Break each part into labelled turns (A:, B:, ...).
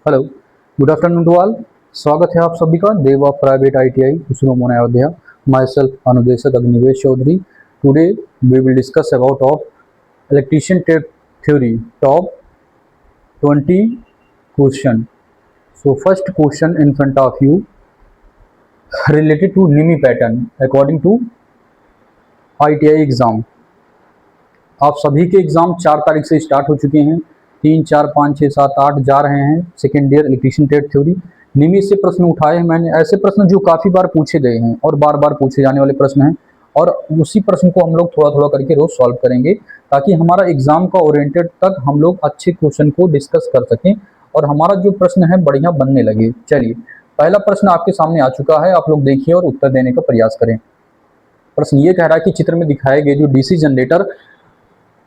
A: Hello, good afternoon to all. स्वागत है आप सभी का Deva private ITI Usro Mona Ayodhya. Myself अनुदेशक Agnivesh Chaudhary. Today we will discuss about of electrician theory top 20 question. So first question in front of you related to NIMI pattern according to ITI exam. आप सभी के exam 4 तारीख से स्टार्ट हो चुके हैं। 3, 4, 5, 6, 7, 8 जा रहे हैं। Second year electrician trade theory NIMI से प्रश्न उठाए हैं मैंने, ऐसे प्रश्न जो काफ़ी बार पूछे गए हैं और बार बार पूछे जाने वाले प्रश्न हैं, और उसी प्रश्न को हम लोग थोड़ा थोड़ा करके रोज सॉल्व करेंगे ताकि हमारा एग्जाम का ओरिएंटेड तक हम लोग अच्छे क्वेश्चन को डिस्कस कर सकें और हमारा जो प्रश्न है बढ़िया बनने लगे। चलिए, पहला प्रश्न आपके सामने आ चुका है, आप लोग देखिए और उत्तर देने का प्रयास करें। प्रश्न ये कह रहा है कि चित्र में दिखाए गए जो डीसी जनरेटर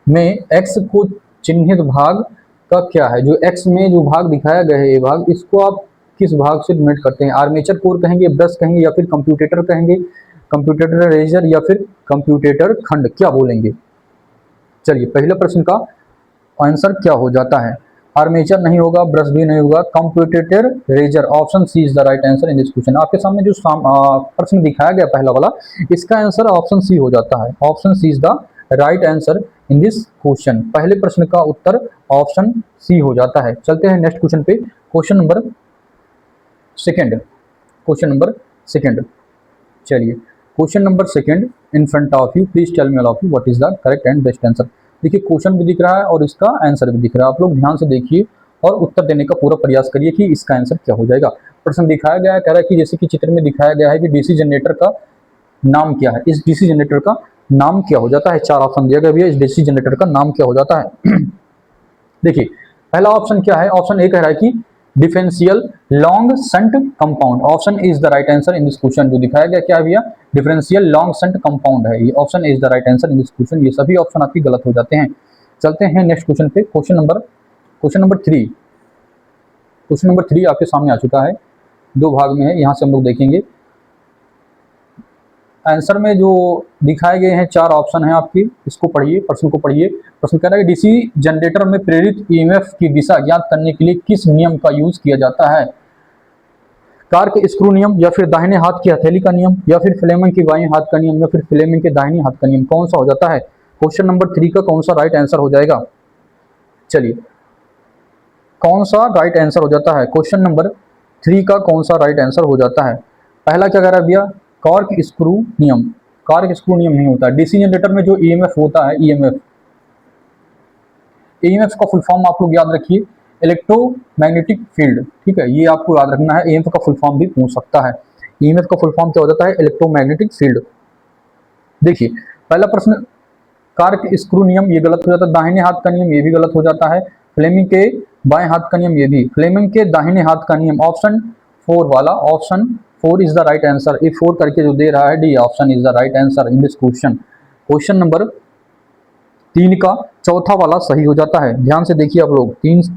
A: में x को चिन्हित भाग का क्या है। जो x में जो भाग दिखाया गया है, ये भाग, इसको आप किस भाग से डिनोट करते हैं? आर्मेचर कोर कहेंगे, ब्रश कहेंगे, या फिर कंप्यूटेटर कहेंगे, कंप्यूटेटर रेजर, या फिर कंप्यूटेटर खंड, क्या बोलेंगे? चलिए, पहले प्रश्न का आंसर क्या हो जाता है? आर्मेचर नहीं होगा, ब्रश भी नहीं होगा, commutator riser. Option C is the right answer in this question. आपके सामने जो प्रश्न दिखाया गया पहला वाला, इसका आंसर ऑप्शन सी हो जाता है। Option C is the right answer in this question. पहले प्रश्न का उत्तर ऑप्शन सी हो जाता है। चलते हैं नेक्स्ट क्वेश्चन पे। Question number second. चलिए, question number second in front of you. Please tell me all of you what is the correct and best answer. देखिए, क्वेश्चन भी दिख रहा है और इसका आंसर भी दिख रहा है। आप लोग ध्यान से देखिए और उत्तर देने का पूरा प्रयास करिए कि इसका आंसर क्या हो जाएगा। प्रश्न दिखाया गया है, कह रहा है कि जैसे कि चित्र में दिखाया गया है कि डीसी जनरेटर का नाम क्या है। इस डीसी जनरेटर का नाम क्या हो जाता है? 4 ऑप्शन दिया गया भैया, इस डीसी जनरेटर का नाम क्या हो जाता है? देखिए, पहला ऑप्शन क्या है? ऑप्शन ए कह रहा है कि differential long shunt compound. Option A is the right answer in this question. जो दिखाया गया क्या भैया? डिफरेंशियल लॉन्ग शंट कंपाउंड है। ये option A is the right answer in this question. ये सभी ऑप्शन आपकी गलत हो जाते हैं। चलते हैं नेक्स्ट क्वेश्चन पे। Question number 3। क्वेश्चन नंबर 3 आपके सामने आ चुका है, 2 भाग में है। यहाँ से हम लोग देखेंगे आंसर में जो दिखाए गए हैं 4 ऑप्शन हैं आपकी। इसको पढ़िए, प्रश्न को पढ़िए। प्रश्न कह रहा है कि डीसी जनरेटर में प्रेरित ईएमएफ की दिशा ज्ञात करने के लिए किस नियम का यूज किया जाता है? कार्क स्क्रू नियम, या फिर दाहिने हाथ की हथेली का नियम, या फिर फ्लेमिंग के बाएं हाथ का नियम, या फिर फ्लेमिंग के दाहिने हाथ का नियम? कौन सा हो जाता है? क्वेश्चन नंबर 3 का कौन सा राइट आंसर हो जाएगा? चलिए, कौन सा राइट आंसर हो जाता है? क्वेश्चन नंबर 3 का कौन सा राइट आंसर हो जाता है? पहला क्या कह रहा है भैया? कार्क स्क्रू नियम। कार्क स्क्रू नियम नहीं होता। डीसी जनरेटर में जो ईएमएफ होता है, ईएमएफ का फुल फॉर्म आप लोग याद रखिए, इलेक्ट्रोमैग्नेटिक फील्ड। ठीक है, ये आपको याद रखना है। ईएमएफ का फुल फॉर्म भी पूछ सकता है। ईएमएफ का फुल फॉर्म क्या हो जाता है? Electromagnetic field. देखिए, पहला प्रश्न कार्क स्क्रू नियम, ये गलत हो जाता है। दाहिने हाथ का नियम, ये भी गलत हो जाता है। फ्लेमिंग के बाएं हाथ का नियम, ये भी। फ्लेमिंग के दाहिने हाथ का नियम, ऑप्शन 4 वाला, option 4 is the right answer. ये 4 करके जो दे रहा है, D option is the right answer in this question. Question number 3 का चौथा वाला सही हो जाता है। ध्यान से देखिए आप लोग,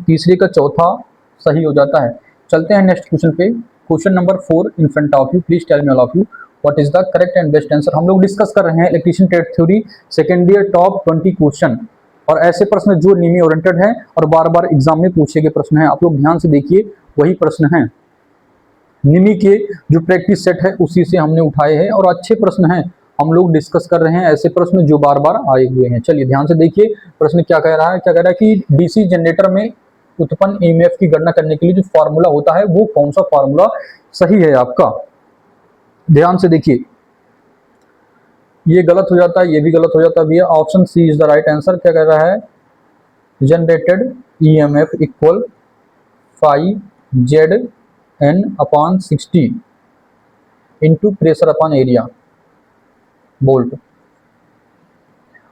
A: तीसरे का चौथा सही हो जाता है। चलते हैं नेक्स्ट क्वेश्चन पे। Question number 4 in front of you. Please tell me all of you what is the correct and best answer. हम लोग डिस्कस कर रहे हैं electrician trade theory second year top 20 question, और ऐसे प्रश्न जो निमी ओरिएंटेड है और बार बार एग्जाम में पूछे गए प्रश्न हैं। आप लोग ध्यान से देखिए, वही प्रश्न हैं। निमी के जो प्रैक्टिस सेट है उसी से हमने उठाए हैं, और अच्छे प्रश्न हैं। हम लोग डिस्कस कर रहे हैं ऐसे प्रश्न जो बार बार आए हुए हैं। चलिए, ध्यान से देखिए प्रश्न क्या कह रहा है। क्या कह रहा है कि डीसी जनरेटर में उत्पन्न ईएमएफ की गणना करने के लिए जो फॉर्मूला होता है, वो कौन सा फॉर्मूला सही है आपका? ध्यान से देखिए, ये गलत हो जाता है, ये भी गलत हो जाता है भैया। Option C is the right answer. क्या कह रहा है? Generated EMF equal 5Zn/60 into pressure upon area volt.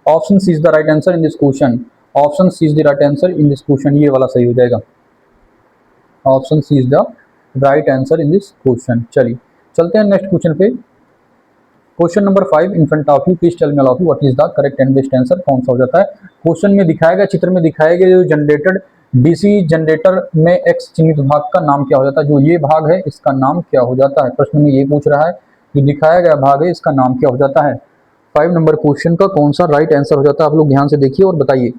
A: Option C is the right answer in this question. Option C is the right answer in this question. ये वाला सही हो जाएगा। Option C is the right answer in this question. चलिए, चलते हैं next question पे। Question number 5 in front of you. Please tell me all of you what is the correct and best answer. कौन सा हो जाता है? क्वेश्चन में दिखाया गया, चित्र में दिखाया गया जो जनरेटेड डीसी जनरेटर में एक्स चिन्हित भाग का नाम क्या हो जाता है? जो ये भाग है, इसका नाम क्या हो जाता है? प्रश्न में ये पूछ रहा है, जो दिखाया गया भाग है, इसका नाम क्या हो जाता है? 5 नंबर क्वेश्चन का कौन सा राइट आंसर हो जाता है? आप लोग ध्यान से देखिए और बताइए।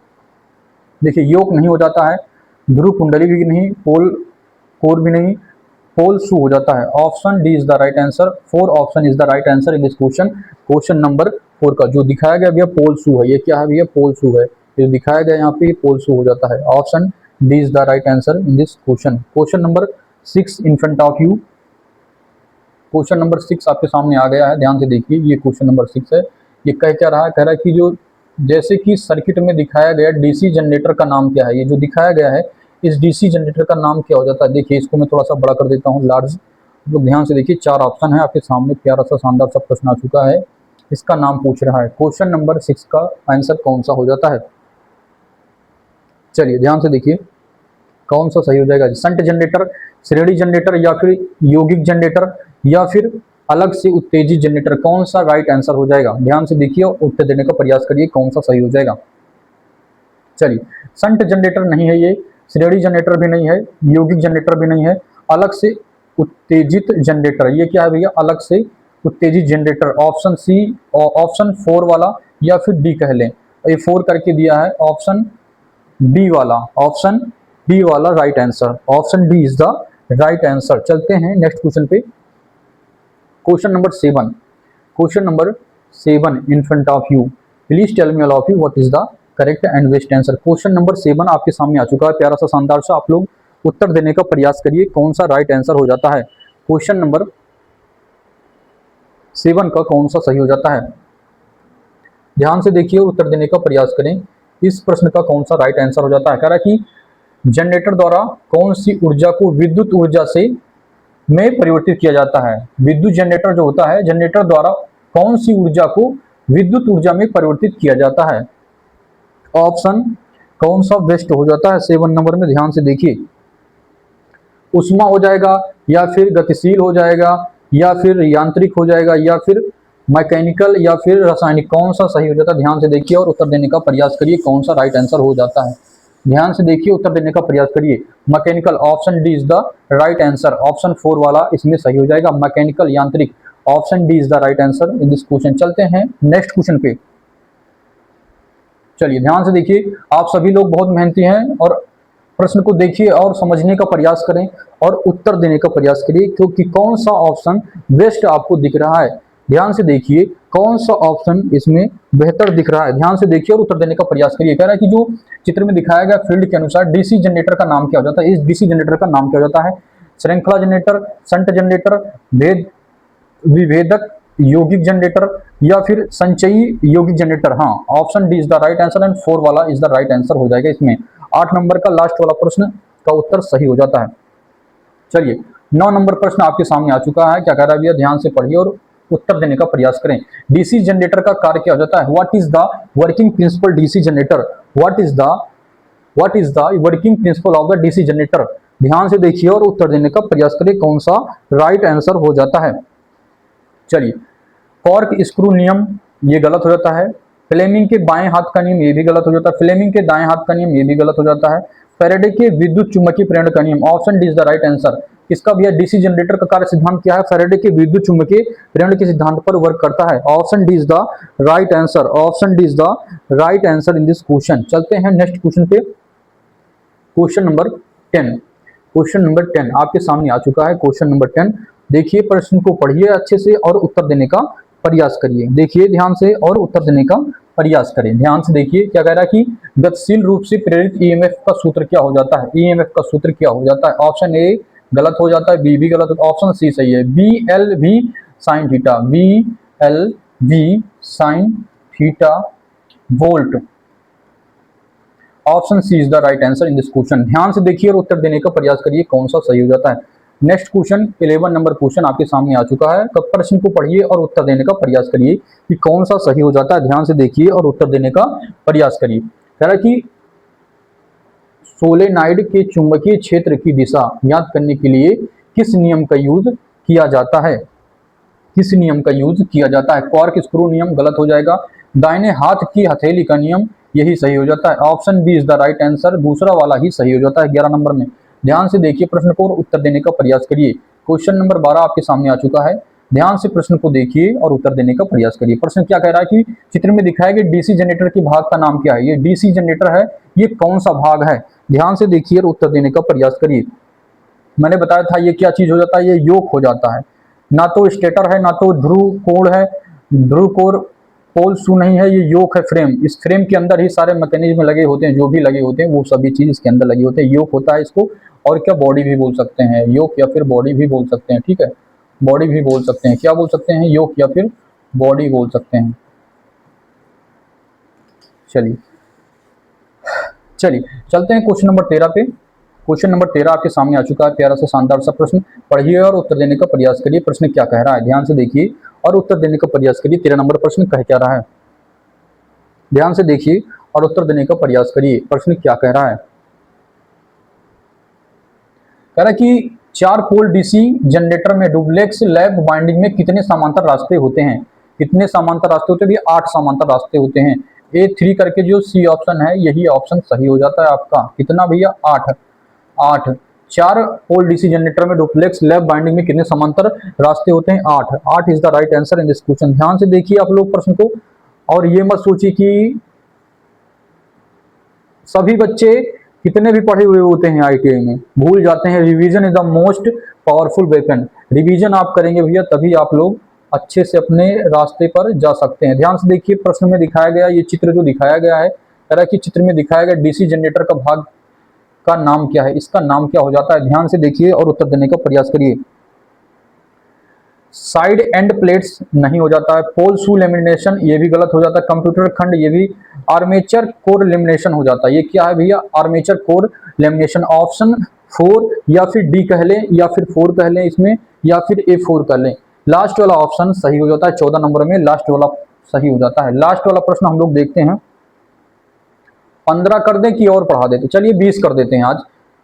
A: देखिए, योग नहीं हो जाता है, ध्रुव कुंडली भी नहीं, पोल कोर भी नहीं, पोल शू हो जाता है। Option D is the right answer, 4 option is the right answer in this question. Question number 4 का जो दिखाया गया भैया पोल शू है, ये क्या है भैया पोल शू है, ये दिखाया गया यहाँ पे ये पोल शू हो जाता है। Option D is the right answer in this question. Question number 6 in front of you. Question number 6 आपके सामने आ गया है, ध्यान से देखिए। ये क्वेश्चन नंबर 6 है। ये कह क्या रहा है, कह रहा है कि जो जैसे कि सर्किट में दिखाया गया डीसी जनरेटर का नाम क्या है, ये जो दिखाया गया है इस डीसी जनरेटर का नाम क्या हो जाता है। देखिए इसको मैं थोड़ा सा बड़ा कर देता हूँ, लार्ज। लोग ध्यान से देखिए, 4 ऑप्शन है आपके सामने, प्यारा सा शानदार सा प्रश्न आ चुका है। इसका नाम पूछ रहा है। क्वेश्चन नंबर 6 का आंसर कौन सा हो जाता है? चलिए ध्यान से देखिए कौन सा सही हो जाएगा। शंट जनरेटर, श्रेणी जनरेटर, या फिर यौगिक जनरेटर, या फिर अलग से उत्तेजित जनरेटर, कौन सा राइट आंसर हो जाएगा? ध्यान से देखिए और उत्तर देने का प्रयास करिए कौन सा सही हो जाएगा। चलिए, शंट जनरेटर नहीं है ये, श्रेणी जनरेटर भी नहीं है, यौगिक जनरेटर भी नहीं है, अलग से उत्तेजित जनरेटर, ये क्या है भैया? अलग से उत्तेजित जनरेटर। ऑप्शन सी, ऑप्शन 4 वाला, या फिर डी कह लें, ये 4 करके दिया है, ऑप्शन डी वाला, ऑप्शन डी वाला right answer. Option D is the right answer. चलते हैं नेक्स्ट क्वेश्चन पे। Question number 7, question number 7 in front of you. Please tell me all of you what is the correct and best answer. Question number 7 आपके सामने आ चुका है, प्यारा सा शानदार सा। आप लोग उत्तर देने का प्रयास करिए कौन सा राइट आंसर हो जाता है। क्वेश्चन नंबर 7 का कौन सा सही हो जाता है? ध्यान से देखिए, उत्तर देने का प्रयास करें। इस प्रश्न का कौन सा राइट आंसर हो जाता है? कह रहा है कि जनरेटर द्वारा कौन सी ऊर्जा को विद्युत ऊर्जा से में परिवर्तित किया जाता है। विद्युत जनरेटर जो होता है, जनरेटर द्वारा कौन सी ऊर्जा को विद्युत ऊर्जा में परिवर्तित किया जाता है? ऑप्शन कौन सा बेस्ट हो जाता है 7 नंबर में? ध्यान से देखिए, उष्मा हो जाएगा, या फिर गतिशील हो जाएगा, या फिर यांत्रिक हो जाएगा, या फिर मैकेनिकल, या फिर रासायनिक, कौन सा सही हो जाता है? ध्यान से देखिए और उत्तर देने का प्रयास करिए कौन सा राइट आंसर हो जाता है। ध्यान से देखिए, उत्तर देने का प्रयास करिए। Mechanical, option D is the right answer. Option 4 वाला इसमें सही हो जाएगा। मैकेनिकल, यांत्रिक, option D is the right answer in this question. चलते हैं नेक्स्ट क्वेश्चन पे। चलिए ध्यान से देखिए, आप सभी लोग बहुत मेहनती हैं और प्रश्न को देखिए और समझने का प्रयास करें और उत्तर देने का प्रयास करिए, क्योंकि कौन सा ऑप्शन बेस्ट आपको दिख रहा है। ध्यान से देखिए कौन सा ऑप्शन इसमें बेहतर दिख रहा है। ध्यान से देखिए और उत्तर देने का प्रयास करिए। कह रहा है कि जो चित्र में दिखाया गया फील्ड के अनुसार डीसी जनरेटर का नाम क्या हो जाता है? इस डीसी जनरेटर का नाम क्या हो जाता है? श्रृंखला जनरेटर, शंट जनरेटर, भेद विभेदक यौगिक जनरेटर, या फिर संचयी यौगिक जनरेटर। हाँ, option D is the right answer and 4 वाला इज द राइट आंसर हो जाएगा इसमें। 8 नंबर का लास्ट वाला प्रश्न का उत्तर सही हो जाता है। चलिए 9 नंबर प्रश्न आपके सामने आ चुका है। क्या कह रहा है भैया? ध्यान से पढ़िए और उत्तर देने का प्रयास करें। डीसी जनरेटर का कार्य क्या हो जाता है? What is the working principle DC generator? What is the working principle of the DC generator? ध्यान से देखिए और उत्तर देने का प्रयास करिए कौन सा राइट आंसर हो जाता है। चलिए, कॉर्क स्क्रू नियम, ये गलत हो जाता है। फ्लेमिंग के बाएं हाथ का नियम, ये भी गलत हो जाता है। फ्लेमिंग के दाएं हाथ का नियम, ये भी गलत हो जाता है। फैराडे के विद्युत चुम्बकीय प्रेरण का नियम, option D is the right answer. इसका भैया डीसी जनरेटर का कार्य सिद्धांत क्या है? फैराडे के विद्युत चुम्बकीय प्रेरण के सिद्धांत पर वर्क करता है। Option D is the right answer. Option D is the right answer in this question. चलते हैं नेक्स्ट क्वेश्चन पे। क्वेश्चन नंबर 10, क्वेश्चन नंबर 10 आपके सामने आ चुका है। क्वेश्चन नंबर 10, देखिए प्रश्न को पढ़िए अच्छे से और उत्तर देने का प्रयास करिए। देखिए ध्यान से और उत्तर देने का प्रयास करें। ध्यान से देखिए, क्या कह रहा है कि गतिशील रूप से प्रेरित ईएमएफ का सूत्र क्या हो जाता है? ईएमएफ का सूत्र क्या हो जाता है? ऑप्शन ए गलत हो जाता है, बी भी गलत, ऑप्शन सी सही है, B L V sine theta, B L V sine theta volt. Option C is the right answer in this question. ध्यान से देखिए और उत्तर देने का प्रयास करिए कौन सा सही हो जाता है। नेक्स्ट क्वेश्चन 11 नंबर क्वेश्चन आपके सामने आ चुका है। कब प्रश्न को पढ़िए और उत्तर देने का प्रयास करिए कि कौन सा सही हो जाता है। ध्यान से देखिए और उत्तर देने का प्रयास करिए। कह रहा है कि सोलेनाइड के चुंबकीय क्षेत्र की दिशा ज्ञात करने के लिए किस नियम का यूज किया जाता है? किस नियम का यूज किया जाता है? कॉर्क स्क्रू नियम गलत हो जाएगा। दाहिने हाथ की हथेली का नियम, यही सही हो जाता है। Option B is the right answer, दूसरा वाला ही सही हो जाता है 11 नंबर में। ध्यान से देखिए प्रश्न को और उत्तर देने का प्रयास करिए। क्वेश्चन नंबर 12 आपके सामने आ चुका है। ध्यान से प्रश्न को देखिए और उत्तर देने का प्रयास करिए। प्रश्न क्या कह रहा है कि चित्र में दिखाया गया डीसी जनरेटर के भाग का नाम क्या है? ये डीसी जनरेटर है, ये कौन सा भाग है? ध्यान से देखिए और उत्तर देने का प्रयास करिए। मैंने बताया था ये क्या चीज हो जाता है, ये योक हो जाता है। ना तो स्टेटर है, ना तो ध्रुव कोण है, ध्रुव कोर पोल शू नहीं है, ये योक है फ्रेम। इस फ्रेम के अंदर ही सारे मैकेनिज्म लगे होते हैं, जो भी लगे होते हैं वो सभी चीज इसके अंदर लगे होते हैं। योक होता है इसको, और क्या बॉडी भी बोल सकते हैं, योक या फिर बॉडी भी बोल सकते हैं। ठीक है, बॉडी भी बोल सकते हैं, क्या बोल सकते हैं, योक या फिर बॉडी बोल सकते हैं। चलिए चलिए चलते हैं क्वेश्चन नंबर 13 पे। क्वेश्चन नंबर 13 आपके सामने आ चुका है, प्यारा सा शानदार सा प्रश्न। पढ़िए और उत्तर देने का प्रयास करिए। प्रश्न क्या कह रहा है, ध्यान से देखिए और उत्तर देने का प्रयास करिए। 13 नंबर प्रश्न कह क्या रहा है, ध्यान से देखिए और उत्तर देने का प्रयास करिए। प्रश्न क्या कह रहा है, कह रहा है कि 4 पोल डीसी जनरेटर में डुप्लेक्स लैप वाइंडिंग में कितने समांतर रास्ते होते हैं। कितने समांतर रास्ते होते हैं भैया, 8 समांतर रास्ते होते हैं। A3 करके जो सी ऑप्शन है यही ऑप्शन सही हो जाता है आपका। कितना भैया, 8। 8 4 पोल डीसी जनरेटर में डुप्लेक्स लैप बाइंडिंग में कितने समांतर रास्ते होते हैं, 8। 8 is the right answer in this question. ध्यान से देखिए आप लोग प्रश्न को, और ये मत सोचिए कि सभी बच्चे कितने भी पढ़े हुए होते हैं आईटीआई में, भूल जाते हैं। Revision is the most powerful weapon. Revision आप करेंगे भैया तभी आप लोग अच्छे से अपने रास्ते पर जा सकते हैं। ध्यान से देखिए प्रश्न में दिखाया गया ये चित्र जो दिखाया गया है, तरह की चित्र में दिखाया गया डीसी जनरेटर का भाग का नाम क्या है, इसका नाम क्या हो जाता है। ध्यान से देखिए और उत्तर देने का प्रयास करिए। साइड एंड प्लेट्स नहीं हो जाता है। पोल शू लेमिनेशन ये भी गलत हो जाता है। कंप्यूटर खंड ये भी। आर्मेचर कोर लेमिनेशन हो जाता है, ये क्या है भैया, आर्मेचर कोर लेमिनेशन। ऑप्शन 4 या फिर डी कह लें या फिर 4 कह लें इसमें, या फिर A4 कह लें। लास्ट वाला ऑप्शन सही हो जाता है, 14 नंबर में लास्ट वाला सही हो जाता है। लास्ट वाला प्रश्न हम लोग देखते हैं, 15 कर दें कि और बढ़ा देते, चलिए 20 कर देते हैं। आज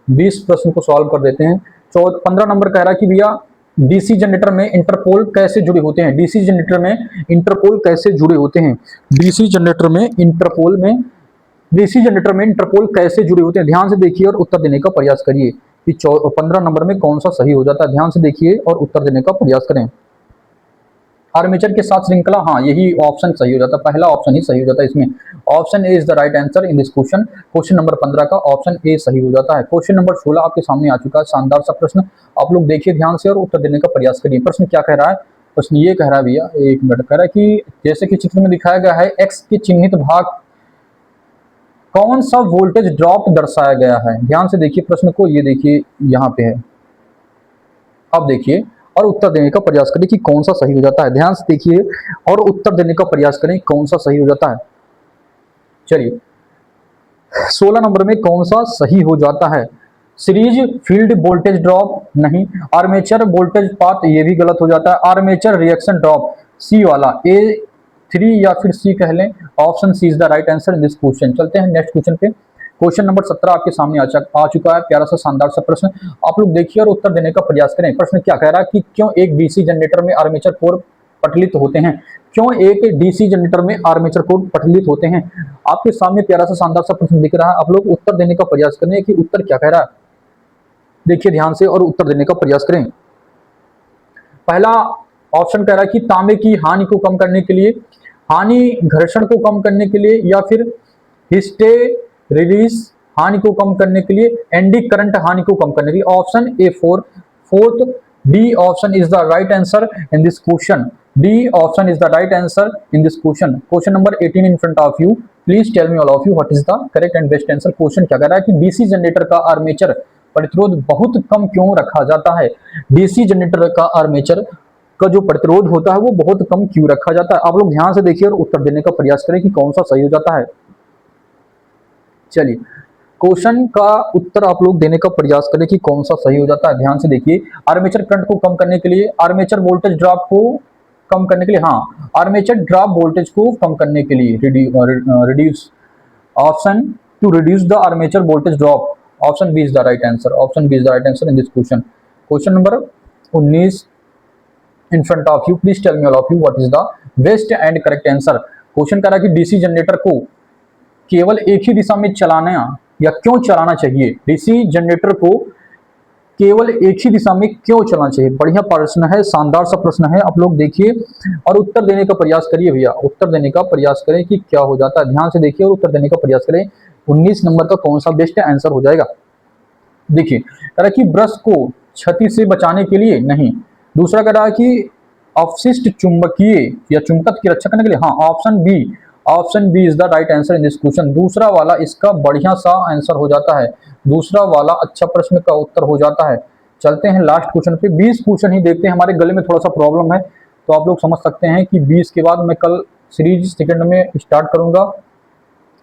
A: 20 प्रश्न को सॉल्व कर देते हैं। 15 नंबर कह रहा है कि भैया डीसी जनरेटर में इंटरपोल कैसे जुड़े होते हैं। डीसी जनरेटर में इंटरपोल कैसे जुड़े होते हैं, डीसी जनरेटर में इंटरपोल में, डीसी जनरेटर में इंटरपोल कैसे जुड़े होते हैं। ध्यान से देखिए और उत्तर देने का प्रयास करिए कि 15 नंबर में कौन सा सही हो जाता है। ध्यान से देखिए और उत्तर देने का प्रयास करें। आर्मेचर के साथ श्रृंखला, हाँ यही ऑप्शन सही हो जाता है, पहला ऑप्शन ही सही हो जाता है इसमें। Option A is the right answer in this question. Question number 15 का ऑप्शन ए सही हो जाता है। क्वेश्चन नंबर 16 आपके सामने आ चुका है, शानदार सा प्रश्न। आप लोग देखिए ध्यान से और उत्तर देने का प्रयास करिए। प्रश्न क्या कह रहा है, प्रश्न ये कह रहा है भैया, एक मिनट, कह रहा है कि जैसे कि चित्र में दिखाया गया है एक्स के चिन्हित भाग कौन सा वोल्टेज ड्रॉप दर्शाया गया है। ध्यान से देखिए प्रश्न को, ये देखिए यहाँ पे है, अब देखिए और उत्तर देने का प्रयास करें कि कौन सा सही हो जाता है। ध्यान से देखिए और उत्तर देने का प्रयास करें कौन सा सही हो जाता है। चलिए 16 नंबर में कौन सा सही हो जाता है, सीरीज फील्ड वोल्टेज ड्रॉप नहीं। आर्मेचर वोल्टेज पाथ ये भी गलत हो जाता है। आर्मेचर रिएक्शन ड्रॉप सी वाला, A3 या फिर सी कह लें। Option C is the right answer in this question. चलते हैं नेक्स्ट क्वेश्चन पे। क्वेश्चन नंबर 17 आपके सामने आ चुका है, प्यारा सा शानदार सा प्रश्न। आप लोग देखिए और उत्तर देने का प्रयास करें। प्रश्न क्या कह रहा है कि क्यों एक डीसी जनरेटर में आर्मेचर कोर पटलित होते हैं, क्यों एक डीसी जनरेटर में आर्मेचर कोर पटलित होते हैं। आपके सामने प्यारा सा शानदार सा प्रश्न दिख रहा है, आप लोग उत्तर देने का प्रयास करें कि उत्तर क्या कह रहा है। देखिए ध्यान से और उत्तर देने का प्रयास करें। पहला ऑप्शन कह रहा है कि तांबे की हानि को कम करने के लिए, हानि घर्षण को कम करने के लिए, या फिर हिस्टेरिसिस हानि को कम करने के लिए, एंडी करंट हानि को कम करने के लिए। Option A4, fourth D option is the right answer in this question. D option is the right answer in this question. Question number 18 in front of you, please tell me all of you what is the correct and best answer. Question क्या कह रहा है कि DC generator का armature प्रतिरोध बहुत कम क्यों रखा जाता है। डीसी जनरेटर का आर्मेचर का जो प्रतिरोध होता है वो बहुत कम क्यों रखा जाता है। आप लोग ध्यान से देखिए और उत्तर देने का प्रयास करें कि कौन सा सही हो जाता है। चलिए क्वेश्चन का उत्तर आप लोग देने का प्रयास करें कि कौन सा सही हो जाता है। ध्यान से देखिए, आर्मेचर करंट को कम करने के लिए, आर्मेचर वोल्टेज ड्रॉप को कम करने के लिए, हाँ आर्मेचर ड्रॉप वोल्टेज को कम करने के लिए, reduce, option to reduce the armature voltage drop. Option B is the right answer. Option B is the right answer in this question. Question number 19 in front of you, please tell me all of you what is the best and correct answer। Question कह रहा है कि DC generator को केवल एक ही दिशा में चलाना या क्यों चलाना चाहिए। डीसी जनरेटर को केवल एक ही दिशा में क्यों चलाना चाहिए। बढ़िया प्रश्न है, शानदार सा प्रश्न है। आप लोग देखिए और उत्तर देने का प्रयास करिए भैया, उत्तर देने का प्रयास करें कि क्या हो जाता है। ध्यान से देखिए और उत्तर देने का प्रयास करें। 19 नंबर का कौन सा बेस्ट आंसर हो जाएगा। देखिए कह रहा है कि ब्रश को क्षति से बचाने के लिए नहीं। दूसरा कह रहा है कि अवशिष्ट चुंबकीय या चुंबकत्व की रक्षा करने के लिए, हाँ option B is the right answer in this question. दूसरा वाला इसका बढ़िया सा आंसर हो जाता है, दूसरा वाला अच्छा प्रश्न का उत्तर हो जाता है। चलते हैं लास्ट क्वेश्चन पे, 20 क्वेश्चन ही देखते हैं, हमारे गले में थोड़ा सा प्रॉब्लम है तो आप लोग समझ सकते हैं कि 20 के बाद मैं कल सीरीज सेकंड में स्टार्ट करूंगा,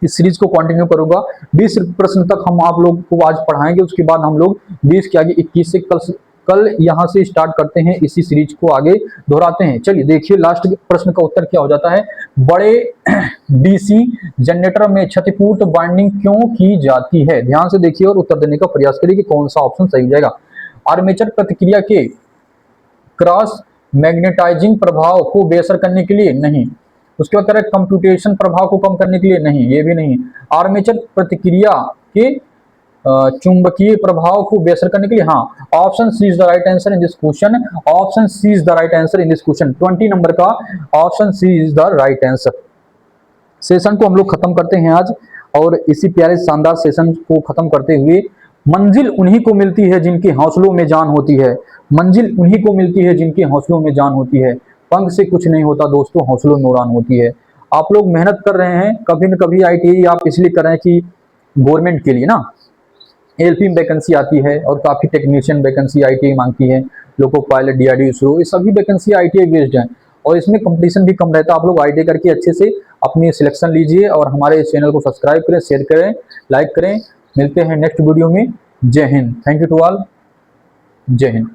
A: इस सीरीज को कंटिन्यू करूंगा। 20 प्रश्न तक हम आप लोग को आज पढ़ाएंगे, उसके बाद हम लोग 20 के आगे 21 से कल यहां से स्टार्ट करते हैं, इसी सीरीज को आगे दोहराते हैं। चलिए देखिए लास्ट प्रश्न का उत्तर क्या हो जाता है। बड़े डीसी जनरेटर में क्षतिपूर्त बाइंडिंग क्यों की जाती है? ध्यान से देखिए और उत्तर देने का प्रयास करिए कि कौन सा ऑप्शन सही हो जाएगा। आर्मेचर प्रतिक्रिया के क्रॉस मैग्नेटाइजिंग प्रभाव को बेअसर करने के लिए नहीं। उसके बाद कह रहा है कंप्यूटेशन प्रभाव को कम करने के लिए नहीं, ये भी नहीं। आर्मेचर प्रतिक्रिया के चुंबकीय प्रभाव को बेअसर करने के लिए, हाँ option C is the right answer in this question. Option C is the right answer in this question. 20 number का option C is the right answer. Session को हम लोग खत्म करते हैं आज, और इसी प्यारे शानदार सेशन को खत्म करते हुए, मंजिल उन्हीं को मिलती है जिनके हौसलों में जान होती है। मंजिल उन्हीं को मिलती है जिनके हौसलों में जान होती है। पंख से कुछ नहीं होता दोस्तों, हौसलों में उड़ान होती है। आप लोग मेहनत कर रहे हैं, कभी न कभी ITI आप इसलिए कर रहे हैं कि गवर्नमेंट के लिए ना एलपी में वैकेंसी आती है, और काफी टेक्नीशियन वैकेंसी ITI मांगती है, लोको पायलट, DRDO, इसरो, ये सभी वैकेंसी ITI बेस्ड है, और इसमें कंपटीशन भी कम रहता है। आप लोग ITI करके अच्छे से अपनी सिलेक्शन लीजिए, और हमारे इस चैनल को सब्सक्राइब करें, शेयर करें, लाइक करें। मिलते हैं नेक्स्ट वीडियो में। Jai Hind. Thank you to all. Jai Hind.